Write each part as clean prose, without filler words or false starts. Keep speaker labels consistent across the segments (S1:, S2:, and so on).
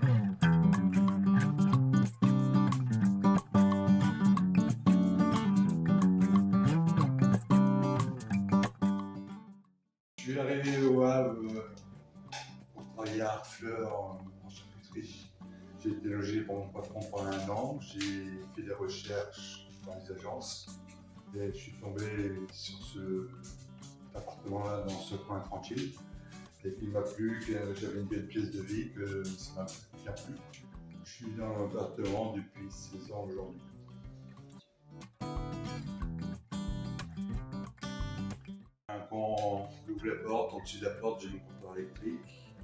S1: Je suis arrivé au Havre pour travailler à Harfleur en charcuterie. J'ai été logé pour mon patron pendant 1 an. J'ai fait des recherches dans les agences et je suis tombé sur cet appartement-là dans ce coin tranquille. Et puis il m'a plu, que j'avais une belle pièce de vie, que ça m'a bien plu. Je suis dans l'appartement depuis 16 ans aujourd'hui. Quand on ouvre la porte, au-dessus de la porte, j'ai mon comptoir électrique.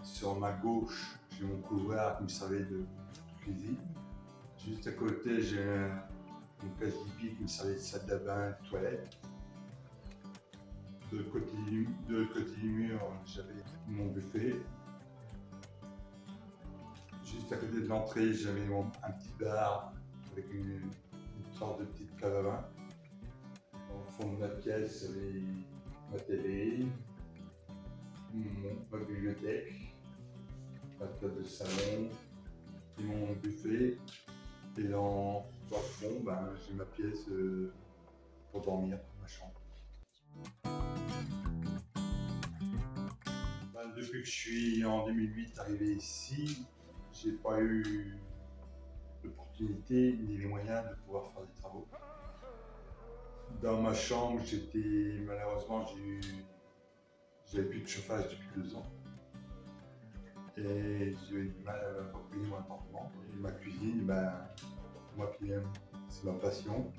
S1: Sur ma gauche, j'ai mon couloir qui me servait de cuisine. Juste à côté, j'ai une place d'hippie qui me servait de salle de bain, de toilette. De l'autre côté du mur, j'avais mon buffet. Juste à côté de l'entrée, j'avais un petit bar avec une sorte de petite cave à vin. Au fond de ma pièce, j'avais ma télé, ma bibliothèque, ma table de salon et mon buffet. Et dans le fond, j'ai ma pièce pour dormir, ma chambre. Depuis que je suis en 2008 arrivé ici, j'ai pas eu l'opportunité ni les moyens de pouvoir faire des travaux. Dans ma chambre, malheureusement, j'avais plus de chauffage depuis 2 ans. Et j'ai eu du mal à payer mon appartement. Et ma cuisine, moi qui l'aime, c'est ma passion.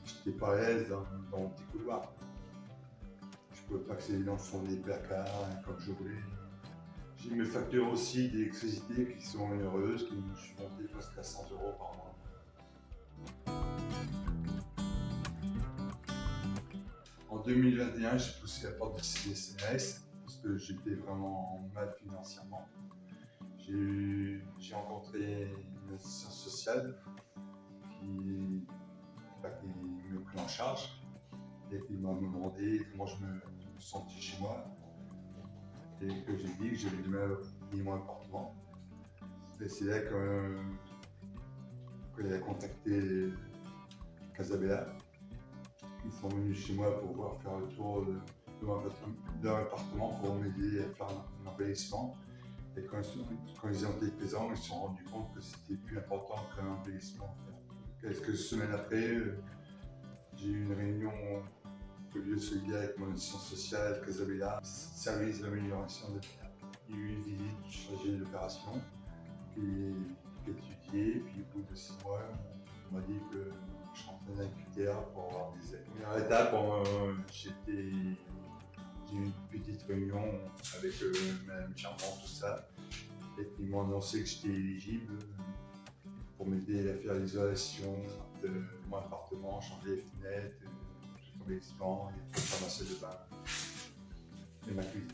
S1: J'étais pas à l'aise dans mon petit couloir. Je ne pouvais pas accéder dans le fond des placards comme je voulais. J'ai mes factures aussi d'électricité qui sont onéreuses, qui me sont montées presque à 100 € par mois. En 2021, j'ai poussé la porte de CSNS parce que j'étais vraiment mal financièrement. J'ai rencontré une assistance sociale qui me prit en charge et qui m'a demandé comment je me sentais chez moi. Et que j'ai dit que j'avais du mal à payer mon appartement. Et c'est là qu'il a contacté Casabella. Ils sont venus chez moi pour pouvoir faire le tour de mon appartement pour m'aider à faire un embellissement. Et quand ils ont été présents, ils se sont rendus compte que c'était plus important qu'un embellissement. Quelques semaines après, j'ai eu une réunion au lieu solidaire avec mon assistance sociale, Casabella, service d'amélioration de l'hôpital. Il y a eu une visite du chargé d'opération qui étudié, puis au bout de 6 mois, on m'a dit que je rentrais dans un critère pour avoir des aides. Première étape, j'ai eu une petite réunion avec Mme Charmant, tout ça, et puis ils m'ont annoncé que j'étais éligible pour m'aider à faire l'isolation de mon appartement, changer les fenêtres, l'embellissement, faire ma salle de bain et ma cuisine.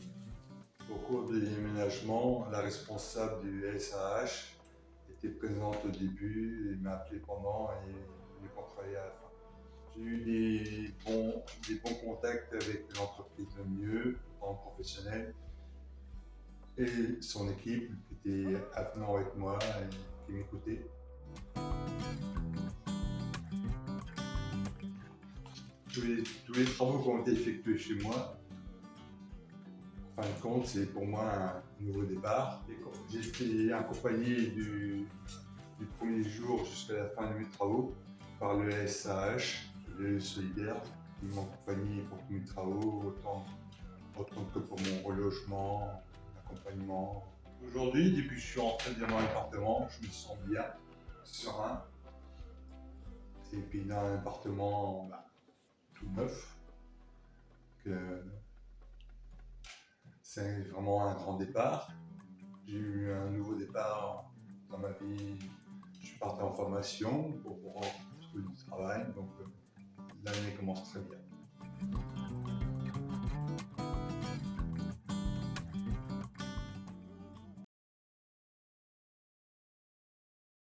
S1: Au cours des déménagements, la responsable du SAH était présente au début et m'a appelé pendant et voulait qu'on travaille à la fin. J'ai eu des bons contacts avec l'entreprise Le Mieux, en professionnel, et son équipe qui était avenant avec moi et qui m'écoutait. Tous les travaux qui ont été effectués chez moi, en fin de compte, c'est pour moi un nouveau départ. J'ai été accompagné du premier jour jusqu'à la fin de mes travaux par le SAH, le solidaire, qui m'ont accompagné pour tous mes travaux, autant que pour mon relogement, l'accompagnement. Aujourd'hui, depuis que je suis rentré dans mon appartement, je me sens bien, serein. Et puis dans un appartement tout neuf, c'est vraiment un grand départ. J'ai eu un nouveau départ dans ma vie. Je partais en formation pour trouver du travail, donc l'année commence très bien.